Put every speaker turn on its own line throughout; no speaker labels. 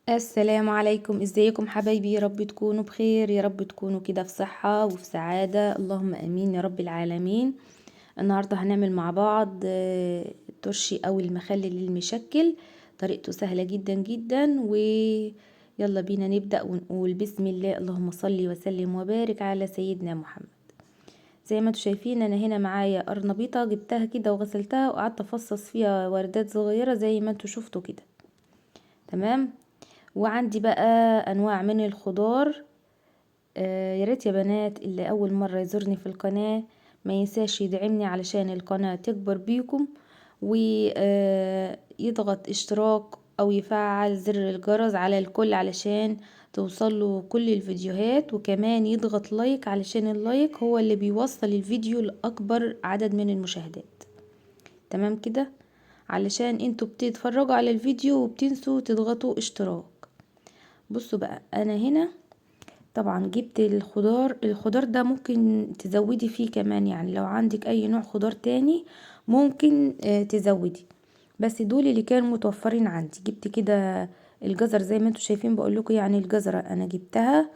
السلام عليكم، ازيكم حبايبي؟ يا رب تكونوا بخير، يا رب تكونوا كده في صحة وفي سعادة، اللهم امين يا رب العالمين. النهاردة هنعمل مع بعض الترشي او المخلل المشكل. طريقته سهلة جدا جدا، ويلا بينا نبدأ ونقول بسم الله، اللهم صل وسلم وبارك على سيدنا محمد. زي ما انتوا شايفين انا هنا معايا قرنبيطة، جبتها كده وغسلتها وقعدت افصص فيها وردات صغيرة زي ما انتوا شفتوا كده. تمام. وعندي بقى انواع من الخضار. يا ريت يا بنات اللي اول مرة يزورني في القناة ما ينساش يدعمني علشان القناة تكبر بيكم، ويضغط اشتراك او يفعل زر الجرس على الكل علشان توصله كل الفيديوهات، وكمان يضغط لايك علشان اللايك هو اللي بيوصل الفيديو لأكبر عدد من المشاهدات. تمام كده، علشان انتوا بتتفرجوا على الفيديو وبتنسوا تضغطوا اشتراك. بصوا بقى، انا هنا طبعا جبت الخضار ده ممكن تزودي فيه كمان، يعني لو عندك اي نوع خضار تاني ممكن تزودي، بس دول اللي كانوا متوفرين عندي. جبت كده الجزر زي ما انتوا شايفين، بقول لكم يعني الجزرة انا جبتها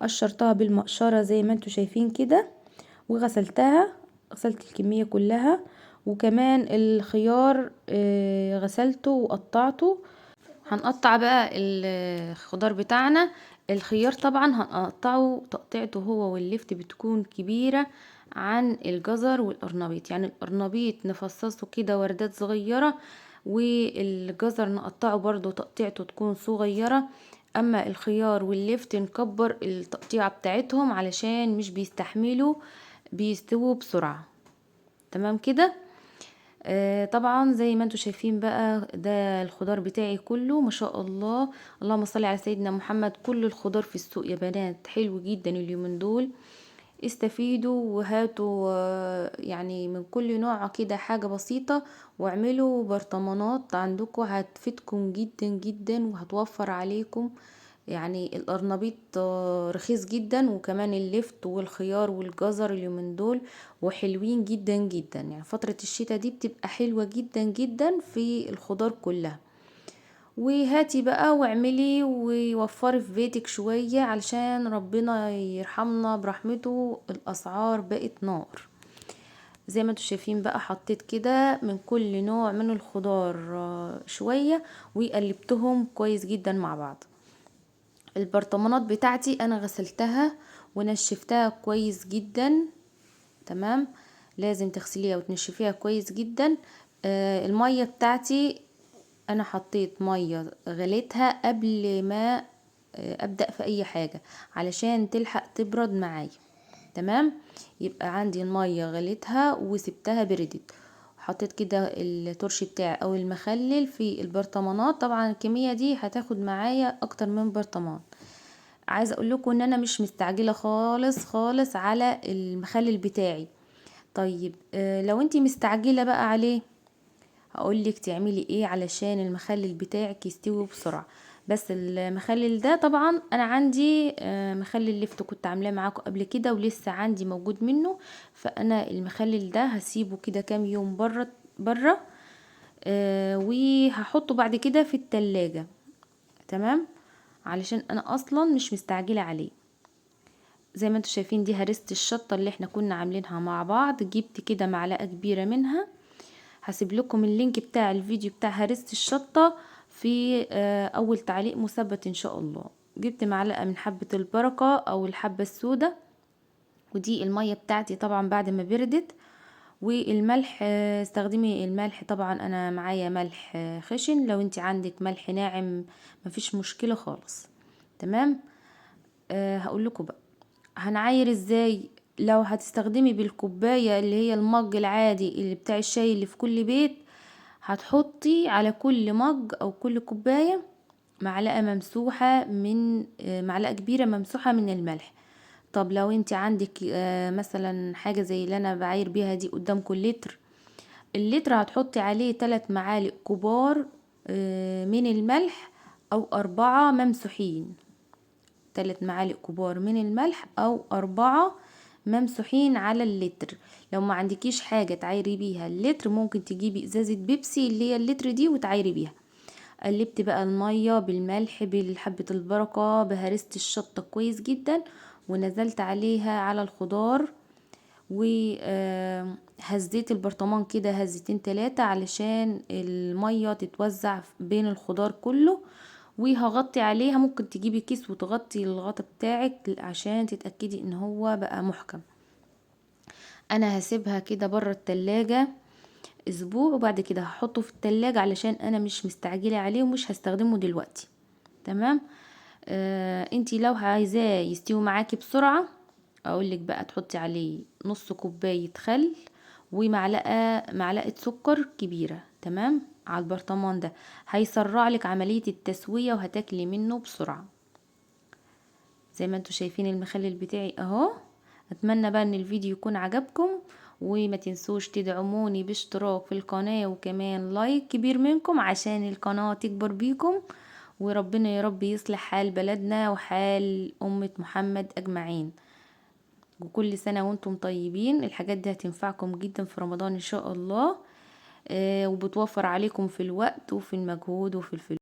قشرتها بالمقشرة زي ما انتوا شايفين كده، وغسلتها، غسلت الكمية كلها. وكمان الخيار غسلته وقطعته. هنقطع بقى الخضار بتاعنا. الخيار طبعا هنقطعه تقطيعته هو واللفت بتكون كبيرة عن الجزر والقرنبيط، يعني القرنبيط نفصصه كده وردات صغيرة، والجزر نقطعه برضو تقطيعته تكون صغيرة. اما الخيار واللفت نكبر التقطيعة بتاعتهم علشان مش بيستحملوا، بيستووا بسرعة. تمام كده. طبعا زي ما انتوا شايفين بقى، ده الخضار بتاعي كله ما شاء الله، اللهم صل على سيدنا محمد. كل الخضار في السوق يا بنات حلو جدا اليومين دول. استفيدوا وهاتوا يعني من كل نوع كده حاجة بسيطة، واعملوا برطمانات عندكم هتفيدكم جدا جدا وهتوفر عليكم. يعني القرنبيط رخيص جدا، وكمان اللفت والخيار والجزر اليومين دول وحلوين جدا جدا، يعني فترة الشتاء دي بتبقى حلوة جدا جدا في الخضار كلها. وهاتي بقى واعملي ووفري في بيتك شوية علشان ربنا يرحمنا برحمته، الأسعار بقت نار. زي ما انتوا شايفين بقى، حطيت كده من كل نوع من الخضار شوية، وقلبتهم كويس جدا مع بعض. البرطمانات بتاعتي انا غسلتها ونشفتها كويس جدا. تمام. لازم تغسليها وتنشفيها كويس جدا. المية بتاعتي انا حطيت مية غليتها قبل ما ابدأ في اي حاجة علشان تلحق تبرد معايا. تمام. يبقى عندي المية غليتها وسبتها بردت. حطيت كده الترش بتاعي او المخلل في البرطمانات، طبعا الكمية دي هتاخد معايا اكتر من برطمان. عايزه اقول لكم ان انا مش مستعجله خالص خالص على المخلل بتاعي. طيب لو انتي مستعجله بقى عليه، هقولك تعملي ايه علشان المخلل بتاعك يستوي بسرعه. بس المخلل ده طبعا انا عندي مخلل لفت كنت عاملاه معاكم قبل كده ولسه عندي موجود منه، فانا المخلل ده هسيبه كده كام يوم بره وهحطه بعد كده في التلاجة. تمام. علشان انا اصلا مش مستعجله عليه. زي ما انتوا شايفين دي هرسة الشطة اللي احنا كنا عاملينها مع بعض، جبت كده معلقة كبيرة منها. هسيب لكم اللينك بتاع الفيديو بتاع هرسة الشطة في اول تعليق مثبت ان شاء الله. جبت معلقة من حبة البركة او الحبة السوداء، ودي المية بتاعتي طبعا بعد ما بردت. والملح استخدمي الملح، طبعا انا معايا ملح خشن، لو انت عندك ملح ناعم مفيش مشكلة خالص. تمام. هقول لكم بقى هنعاير ازاي. لو هتستخدمي بالكوباية اللي هي المج العادي اللي بتاع الشاي اللي في كل بيت، هتحطي على كل مج او كل كوباية معلقة ممسوحة من معلقة كبيرة ممسوحة من الملح. طب لو انت عندك مثلا حاجة زي اللي انا بعاير بيها دي قدامكم اللتر، اللتر هتحطي عليه 3 معالق كبار من الملح، او 4 ممسوحين. 3 معالق كبار من الملح او 4 ممسوحين على اللتر. لو ما عندكيش حاجة تعايري بيها اللتر، ممكن تجيبي ازازة بيبسي اللي هي اللتر دي وتعايري بيها. قلبت بقى المية بالملح بحبة البركة بهرسة الشطة كويس جدا، ونزلت عليها على الخضار، وهزيت البرطمان كده هزتين تلاتة علشان المية تتوزع بين الخضار كله. وهغطي عليها، ممكن تجيبي كيس وتغطي الغطا بتاعك عشان تتأكدي ان هو بقى محكم. انا هسيبها كده بره التلاجة اسبوع، وبعد كده هحطه في التلاجة علشان انا مش مستعجلة عليه ومش هستخدمه دلوقتي. تمام. انتي لو عايزاه يستوي معاكي بسرعة، اقولك بقى تحطي عليه نص كوباية خل معلقة سكر كبيرة، تمام، على البرطمان ده هيسرع لك عملية التسوية وهتاكلي منه بسرعة. زي ما انتوا شايفين المخلل بتاعي اهو. اتمنى بقى ان الفيديو يكون عجبكم، وما تنسوش تدعموني باشتراك في القناة وكمان لايك كبير منكم عشان القناة تكبر بيكم. وربنا يا رب يصلح حال بلدنا وحال أمة محمد أجمعين. وكل سنة وانتم طيبين. الحاجات دي هتنفعكم جدا في رمضان إن شاء الله، وبتوفر عليكم في الوقت وفي المجهود وفي الفلوس.